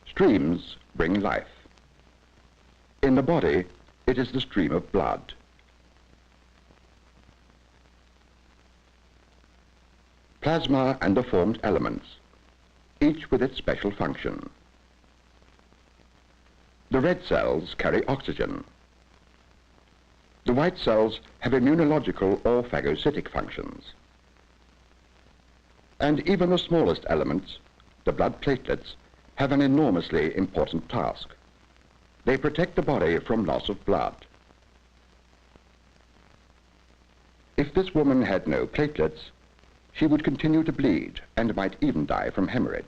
Streams bring life. In the body, it is the stream of blood. Plasma and the formed elements, each with its special function. The red cells carry oxygen. The white cells have immunological or phagocytic functions. And even the smallest elements, the blood platelets, have an enormously important task. They protect the body from loss of blood. If this woman had no platelets, she would continue to bleed and might even die from hemorrhage.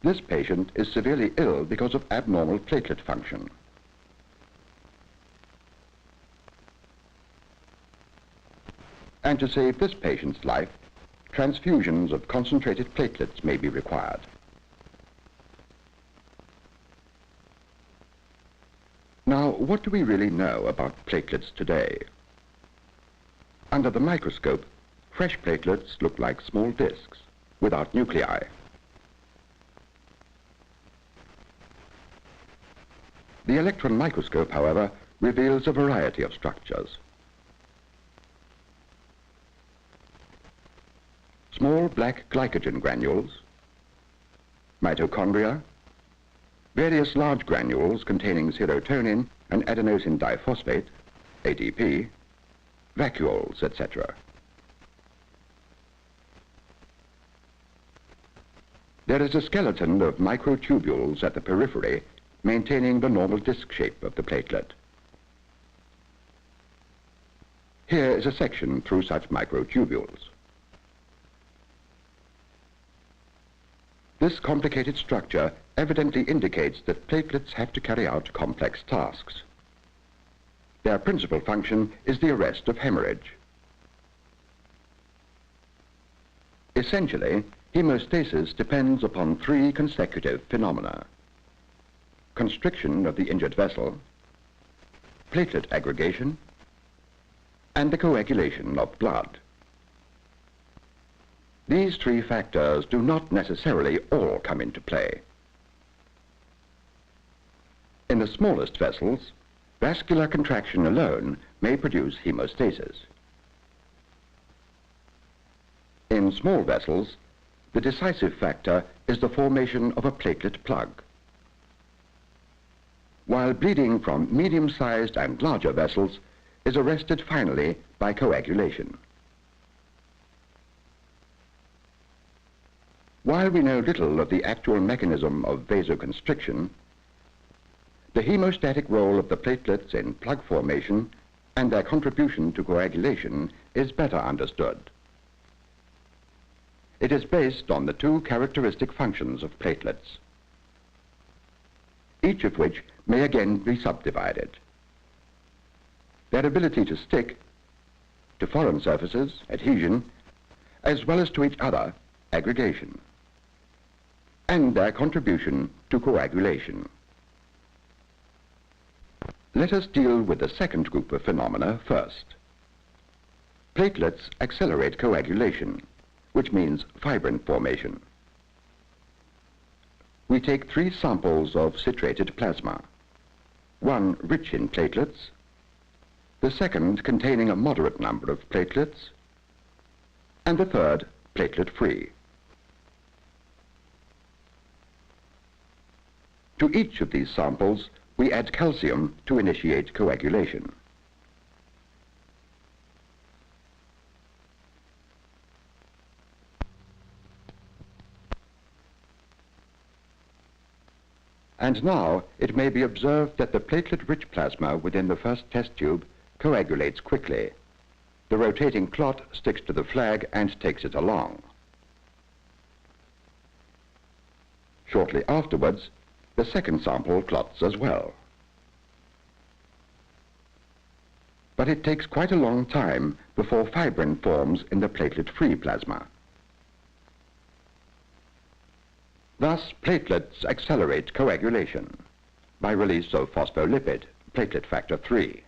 This patient is severely ill because of abnormal platelet function. And to save this patient's life, transfusions of concentrated platelets may be required. Now, what do we really know about platelets today? Under the microscope, fresh platelets look like small discs without nuclei. The electron microscope, however, reveals a variety of structures. Small black glycogen granules, mitochondria, various large granules containing serotonin and adenosine diphosphate, ADP, vacuoles, etc. There is a skeleton of microtubules at the periphery maintaining the normal disc shape of the platelet. Here is a section through such microtubules. This complicated structure evidently indicates that platelets have to carry out complex tasks. Their principal function is the arrest of hemorrhage. Essentially, hemostasis depends upon three consecutive phenomena: constriction of the injured vessel, platelet aggregation, and the coagulation of blood. These three factors do not necessarily all come into play. In the smallest vessels, vascular contraction alone may produce hemostasis. In small vessels, the decisive factor is the formation of a platelet plug, while bleeding from medium-sized and larger vessels is arrested finally by coagulation. While we know little of the actual mechanism of vasoconstriction, the hemostatic role of the platelets in plug formation and their contribution to coagulation is better understood. It is based on the two characteristic functions of platelets, each of which may again be subdivided: their ability to stick to foreign surfaces, adhesion, as well as to each other, aggregation, and their contribution to coagulation. Let us deal with the second group of phenomena first. Platelets accelerate coagulation, which means fibrin formation. We take 3 samples of citrated plasma, one rich in platelets, the second containing a moderate number of platelets, and the third platelet-free. To each of these samples, we add calcium to initiate coagulation. And now it may be observed that the platelet-rich plasma within the first test tube coagulates quickly. the rotating clot sticks to the flag and takes it along. Shortly afterwards, the second sample clots as well. But it takes quite a long time before fibrin forms in the platelet-free plasma. Thus, platelets accelerate coagulation by release of phospholipid, platelet factor 3.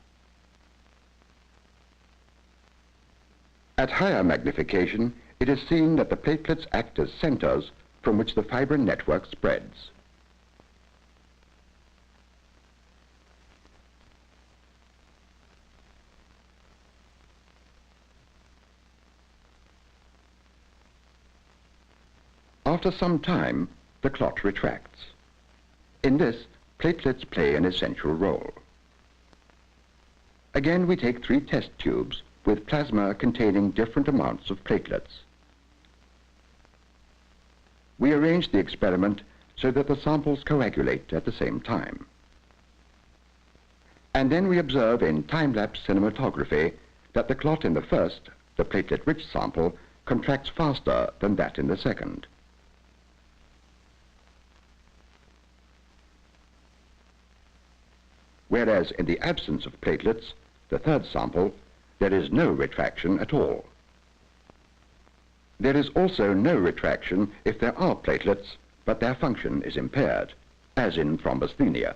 At higher magnification, it is seen that the platelets act as centers from which the fibrin network spreads. After some time, the clot retracts. In this, platelets play an essential role. Again, we take 3 test tubes with plasma containing different amounts of platelets. We arrange the experiment so that the samples coagulate at the same time. And then we observe in time-lapse cinematography that the clot in the first, the platelet-rich sample, contracts faster than that in the second. Whereas in the absence of platelets, the third sample, there is no retraction at all. There is also no retraction if there are platelets, but their function is impaired, as in thrombasthenia.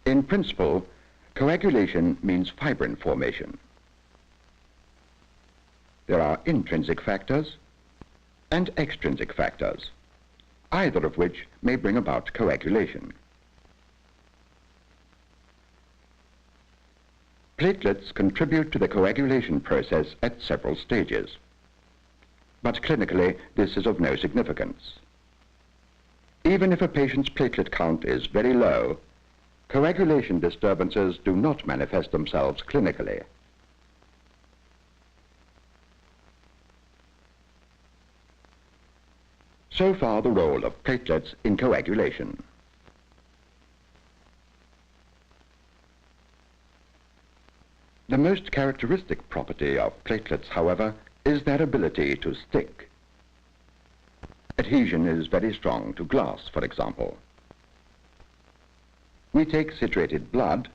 In principle, coagulation means fibrin formation. There are intrinsic factors and extrinsic factors, either of which may bring about coagulation. Platelets contribute to the coagulation process at several stages, but clinically this is of no significance. Even if a patient's platelet count is very low, coagulation disturbances do not manifest themselves clinically. So far, the role of platelets in coagulation. The most characteristic property of platelets, however, is their ability to stick. Adhesion is very strong to glass, for example. We take citrated blood,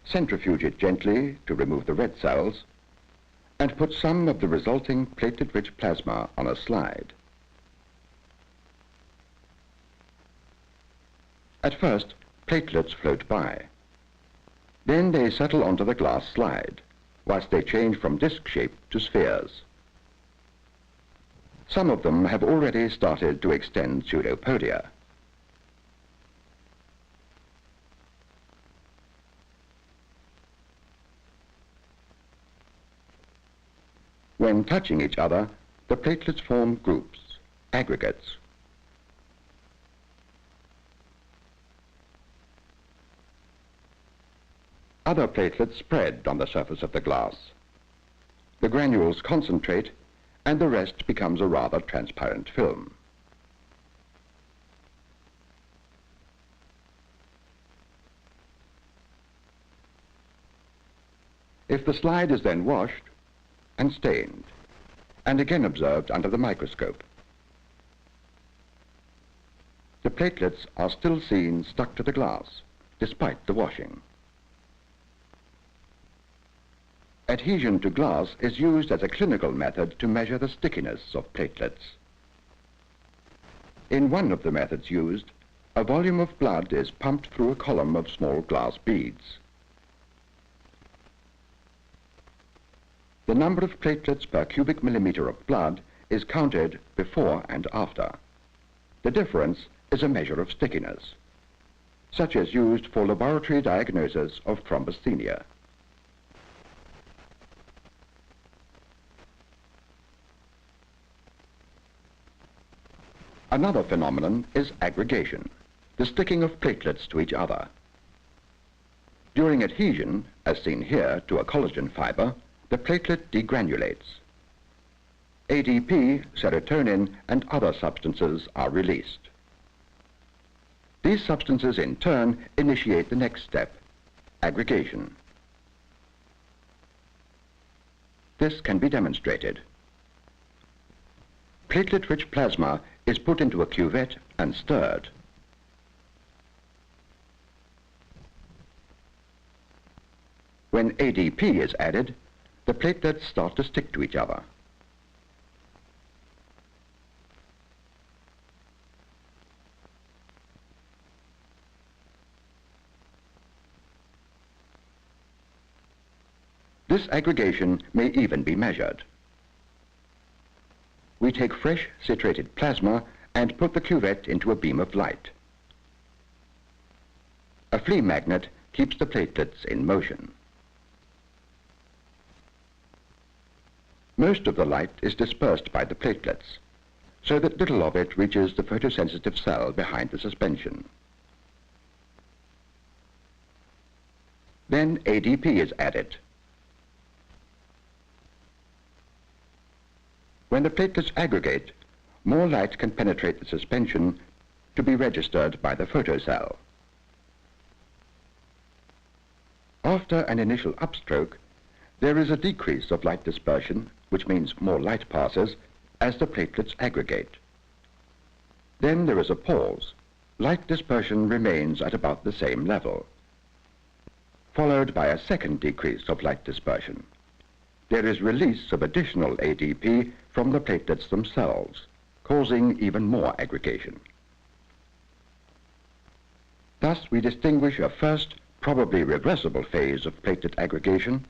centrifuge it gently to remove the red cells, and put some of the resulting platelet-rich plasma on a slide. At first, platelets float by. Then they settle onto the glass slide, whilst they change from disc shape to spheres. Some of them have already started to extend pseudopodia. When touching each other, the platelets form groups, aggregates. Other platelets spread on the surface of the glass. The granules concentrate, and the rest becomes a rather transparent film. If the slide is then washed and stained, and again observed under the microscope, the platelets are still seen stuck to the glass, despite the washing. Adhesion to glass is used as a clinical method to measure the stickiness of platelets. In one of the methods used, a volume of blood is pumped through a column of small glass beads. The number of platelets per cubic millimeter of blood is counted before and after. The difference is a measure of stickiness, such as used for laboratory diagnosis of thrombasthenia. Another phenomenon is aggregation, the sticking of platelets to each other. During adhesion, as seen here to a collagen fiber, the platelet degranulates. ADP, serotonin, and other substances are released. These substances in turn initiate the next step, aggregation. This can be demonstrated. Platelet-rich plasma is put into a cuvette and stirred. When ADP is added, the platelets start to stick to each other. This aggregation may even be measured. We take fresh citrated plasma and put the cuvette into a beam of light. A flea magnet keeps the platelets in motion. Most of the light is dispersed by the platelets, so that little of it reaches the photosensitive cell behind the suspension. Then ADP is added. When the platelets aggregate, more light can penetrate the suspension to be registered by the photocell. After an initial upstroke, there is a decrease of light dispersion, which means more light passes, as the platelets aggregate. Then there is a pause. Light dispersion remains at about the same level, followed by a second decrease of light dispersion. There is release of additional ADP from the platelets themselves, causing even more aggregation. Thus, we distinguish a first, probably reversible phase of platelet aggregation,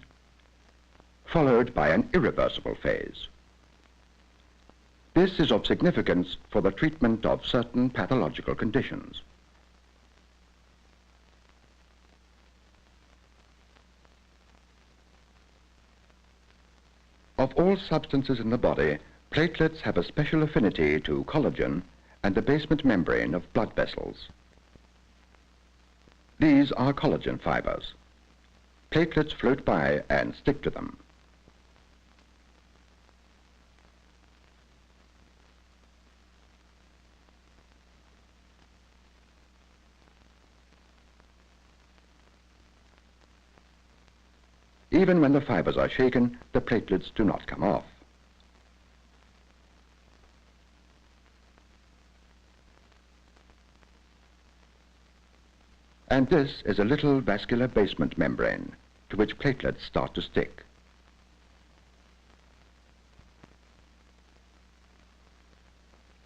followed by an irreversible phase. This is of significance for the treatment of certain pathological conditions. Of all substances in the body, platelets have a special affinity to collagen and the basement membrane of blood vessels. These are collagen fibers. Platelets float by and stick to them. Even when the fibers are shaken, the platelets do not come off. And this is a little vascular basement membrane to which platelets start to stick.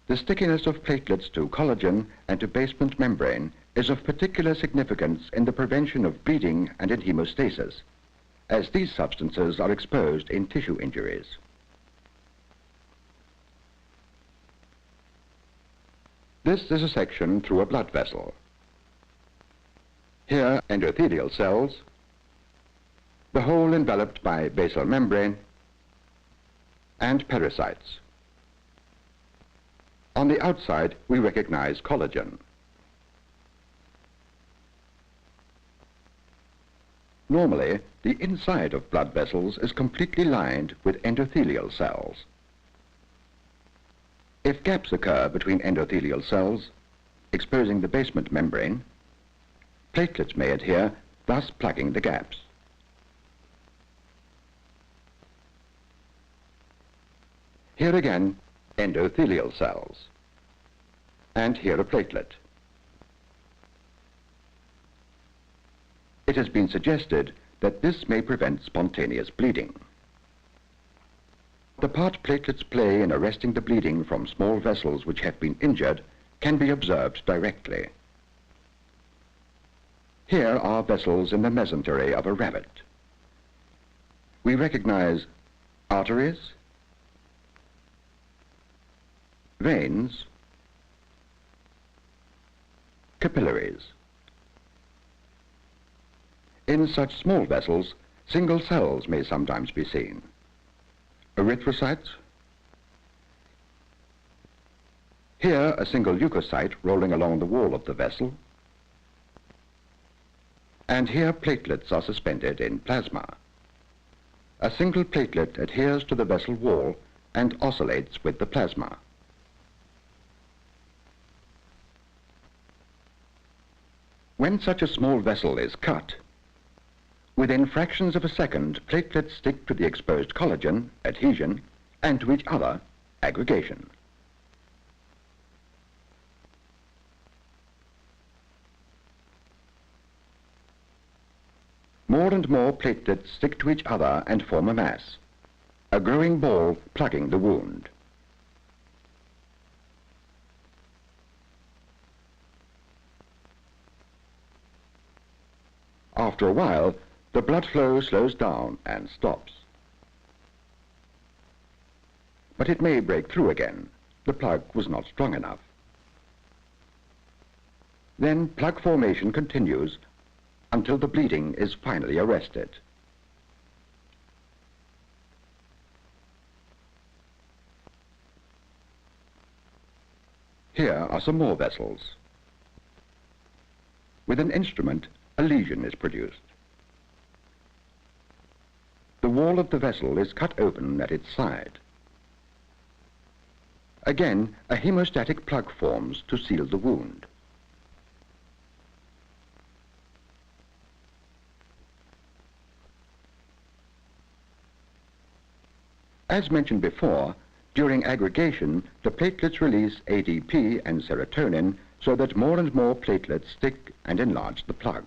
The stickiness of platelets to collagen and to basement membrane is of particular significance in the prevention of bleeding and in hemostasis, as these substances are exposed in tissue injuries. This is a section through a blood vessel. Here, endothelial cells, the whole enveloped by basal membrane, and pericytes. On the outside, we recognize collagen. Normally, the inside of blood vessels is completely lined with endothelial cells. If gaps occur between endothelial cells, exposing the basement membrane, platelets may adhere, thus plugging the gaps. Here again, endothelial cells. And here a platelet. It has been suggested that this may prevent spontaneous bleeding. The part platelets play in arresting the bleeding from small vessels which have been injured can be observed directly. Here are vessels in the mesentery of a rabbit. We recognize arteries, veins, capillaries. In such small vessels, single cells may sometimes be seen. Erythrocytes. Here, a single leukocyte rolling along the wall of the vessel. And here, platelets are suspended in plasma. A single platelet adheres to the vessel wall and oscillates with the plasma. When such a small vessel is cut, Within fractions of a second, platelets stick to the exposed collagen, adhesion, and to each other, aggregation. More and more platelets stick to each other and form a mass, a growing ball plugging the wound. After a while, the blood flow slows down and stops. But it may break through again. The plug was not strong enough. Then plug formation continues until the bleeding is finally arrested. Here are some more vessels. With an instrument, a lesion is produced. The wall of the vessel is cut open at its side. Again, a hemostatic plug forms to seal the wound. As mentioned before, during aggregation, the platelets release ADP and serotonin so that more and more platelets stick and enlarge the plug.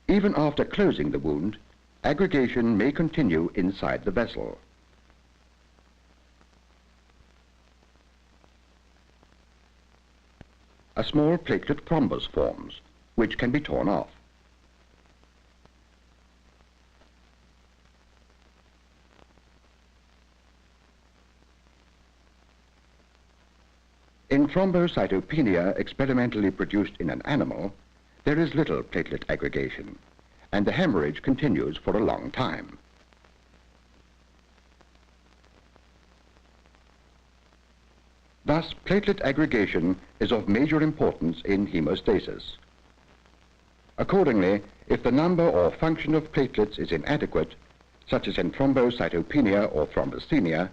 Even after closing the wound, aggregation may continue inside the vessel. A small platelet thrombus forms, which can be torn off. In thrombocytopenia experimentally produced in an animal, there is little platelet aggregation, and the hemorrhage continues for a long time. Thus, platelet aggregation is of major importance in hemostasis. Accordingly, if the number or function of platelets is inadequate, such as in thrombocytopenia or thrombocythemia,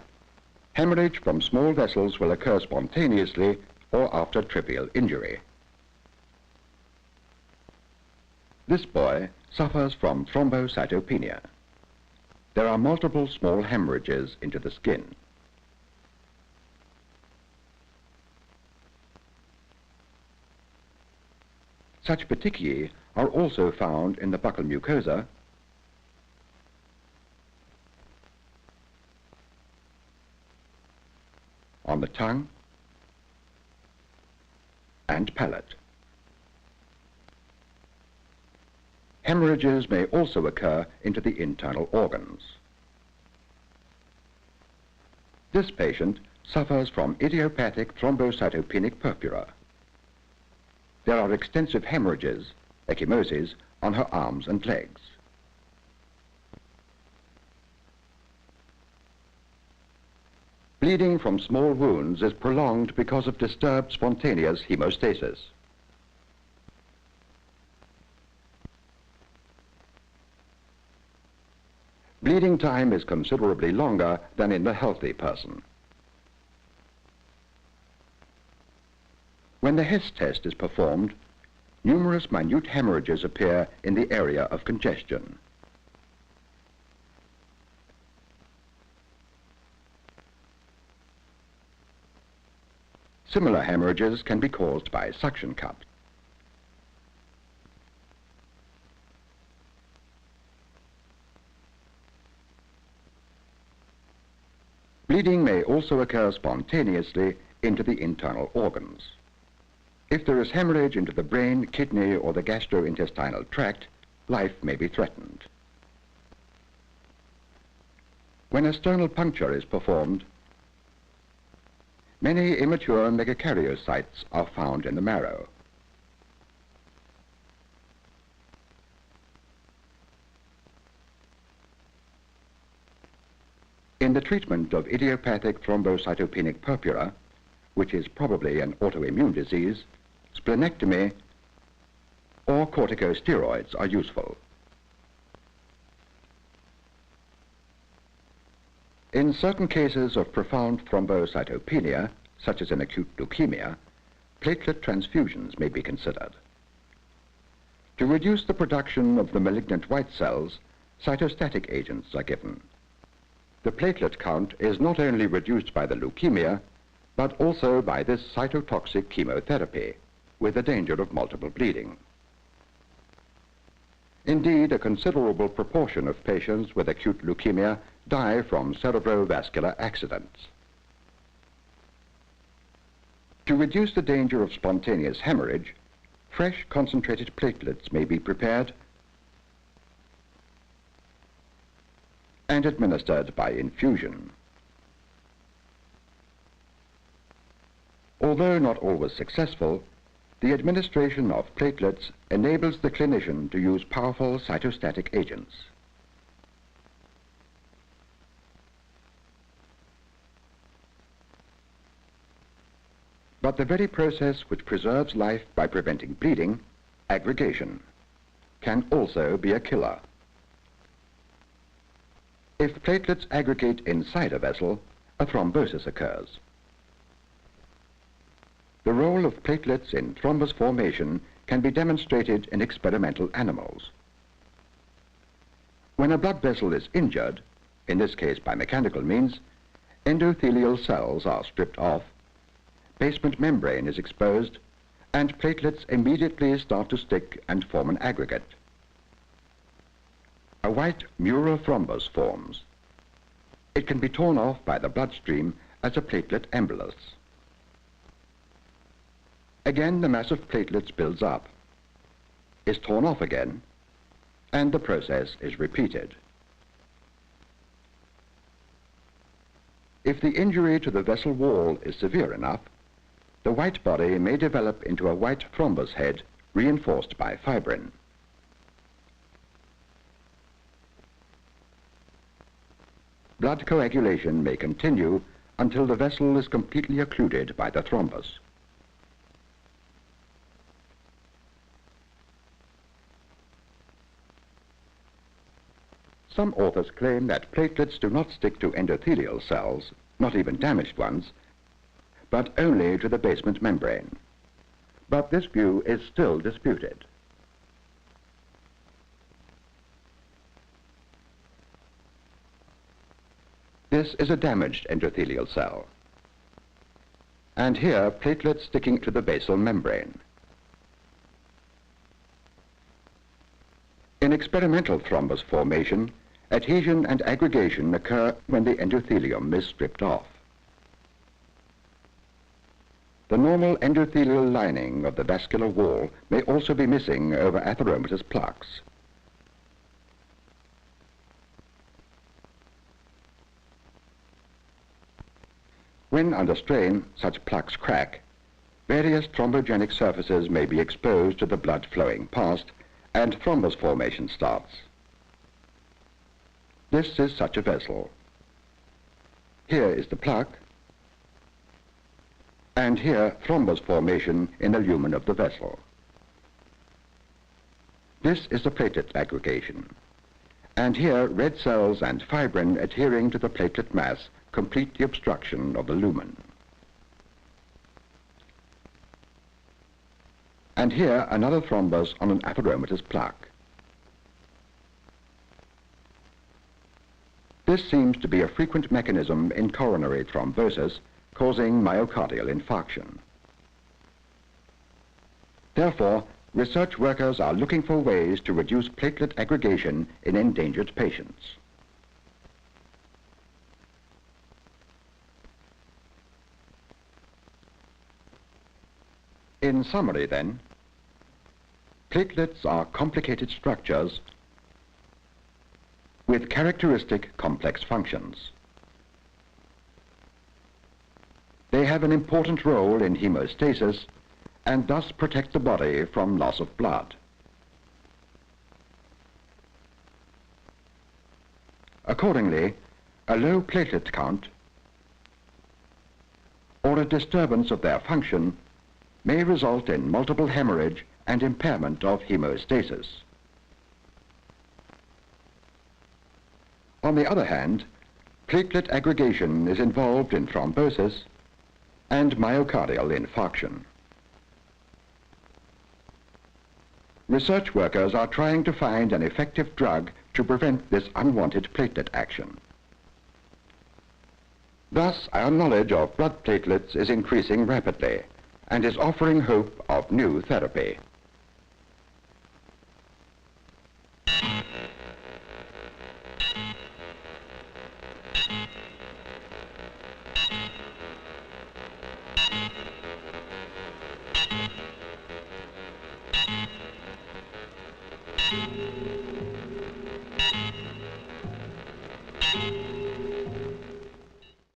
hemorrhage from small vessels will occur spontaneously or after trivial injury. This boy suffers from thrombocytopenia. There are multiple small hemorrhages into the skin. Such petechiae are also found in the buccal mucosa, on the tongue, and palate. Hemorrhages may also occur into the internal organs. This patient suffers from idiopathic thrombocytopenic purpura. There are extensive hemorrhages, ecchymoses, on her arms and legs. Bleeding from small wounds is prolonged because of disturbed spontaneous hemostasis. Bleeding time is considerably longer than in the healthy person. When the Hess test is performed, numerous minute hemorrhages appear in the area of congestion. Similar hemorrhages can be caused by suction cups. Bleeding may also occur spontaneously into the internal organs. If there is hemorrhage into the brain, kidney, or the gastrointestinal tract, life may be threatened. When a sternal puncture is performed, many immature megakaryocytes are found in the marrow. In the treatment of idiopathic thrombocytopenic purpura, which is probably an autoimmune disease, splenectomy or corticosteroids are useful. In certain cases of profound thrombocytopenia, such as in acute leukemia, platelet transfusions may be considered. To reduce the production of the malignant white cells, cytostatic agents are given. The platelet count is not only reduced by the leukemia, but also by this cytotoxic chemotherapy, with the danger of multiple bleeding. Indeed, a considerable proportion of patients with acute leukemia die from cerebrovascular accidents. To reduce the danger of spontaneous hemorrhage, fresh concentrated platelets may be prepared and administered by infusion. Although not always successful, the administration of platelets enables the clinician to use powerful cytostatic agents. But the very process which preserves life by preventing bleeding, aggregation, can also be a killer. If platelets aggregate inside a vessel, a thrombosis occurs. The role of platelets in thrombus formation can be demonstrated in experimental animals. When a blood vessel is injured, in this case by mechanical means, endothelial cells are stripped off, basement membrane is exposed, and platelets immediately start to stick and form an aggregate. A white mural thrombus forms. It can be torn off by the bloodstream as a platelet embolus. Again, the mass of platelets builds up, is torn off again, and the process is repeated. If the injury to the vessel wall is severe enough, the white body may develop into a white thrombus head reinforced by fibrin. Blood coagulation may continue until the vessel is completely occluded by the thrombus. Some authors claim that platelets do not stick to endothelial cells, not even damaged ones, but only to the basement membrane. But this view is still disputed. This is a damaged endothelial cell. And here, platelets sticking to the basal membrane. In experimental thrombus formation, adhesion and aggregation occur when the endothelium is stripped off. The normal endothelial lining of the vascular wall may also be missing over atheromatous plaques. When under strain, such plaques crack. Various thrombogenic surfaces may be exposed to the blood flowing past, and thrombus formation starts. This is such a vessel. Here is the plaque, and here thrombus formation in the lumen of the vessel. This is the platelet aggregation, and here red cells and fibrin adhering to the platelet mass complete the obstruction of the lumen. And here another thrombus on an atheromatous plaque. This seems to be a frequent mechanism in coronary thrombosis, causing myocardial infarction. Therefore, research workers are looking for ways to reduce platelet aggregation in endangered patients. In summary, then, platelets are complicated structures with characteristic complex functions. They have an important role in hemostasis and thus protect the body from loss of blood. Accordingly, a low platelet count or a disturbance of their function may result in multiple hemorrhage and impairment of hemostasis. On the other hand, platelet aggregation is involved in thrombosis and myocardial infarction. Research workers are trying to find an effective drug to prevent this unwanted platelet action. Thus, our knowledge of blood platelets is increasing rapidly and is offering hope of new therapy.